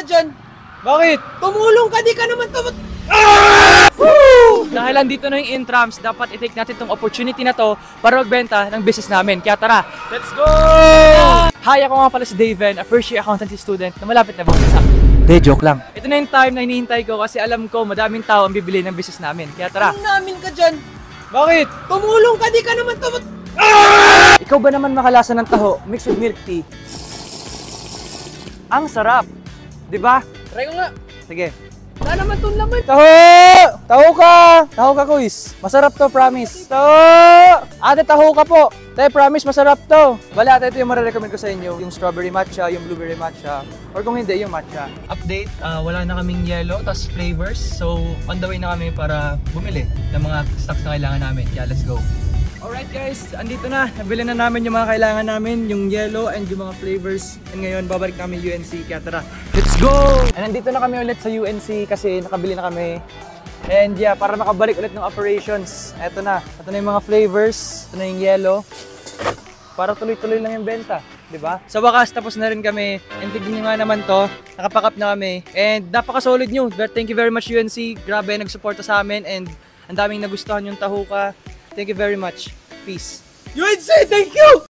dyan. Bakit? Tumulong ka, di ka naman Dahil andito na yung intrams, dapat i-take natin tong opportunity na to para magbenta ng business namin. Kaya tara, let's go! Hi, ako nga pala si Daven, a first year accountancy student na malapit na bumagsak. De, joke lang. Ito na yung time na hinihintay ko kasi alam ko madaming tao ang bibili ng business namin. Kaya tara. Tulong namin ka dyan. Bakit? Tumulong ka, di ka naman Ikaw ba naman makalasa ng taho mixed with milk tea? Ang sarap. Di ba? Try ko nga. Sige. Wala naman itong laman. Taho! Taho ka! Taho ka, kuis. Masarap to, promise. Taho! Ate, taho ka po. Te, promise, masarap to. Bala, ate, ito yung marirecommend ko sa inyo. Yung strawberry matcha, yung blueberry matcha. Or kung hindi, yung matcha. Update, wala na kaming yellow, tas flavors. So, on the way na kami para bumili ng mga stocks na kailangan namin. Kaya, let's go. Alright guys, andito na. Nabili na namin yung mga kailangan namin, yung yellow and yung mga flavors. And ngayon, babalik namin UNC. Kaya tara, let's go! And nandito na kami ulit sa UNC kasi nakabili na kami. And yeah, para makabalik ulit ng operations. Eto na. Ito na yung mga flavors. Ito na yung yellow. Para tuloy-tuloy lang yung benta. Diba? Sa wakas, tapos na rin kami. And tignan nyo nga naman to. Nakapack up na kami. And napaka-solid nyo. Thank you very much UNC. Grabe, nagsuporta sa amin. And ang daming nagustuhan yung taho ka. Thank you very much. Peace. UNC, thank you!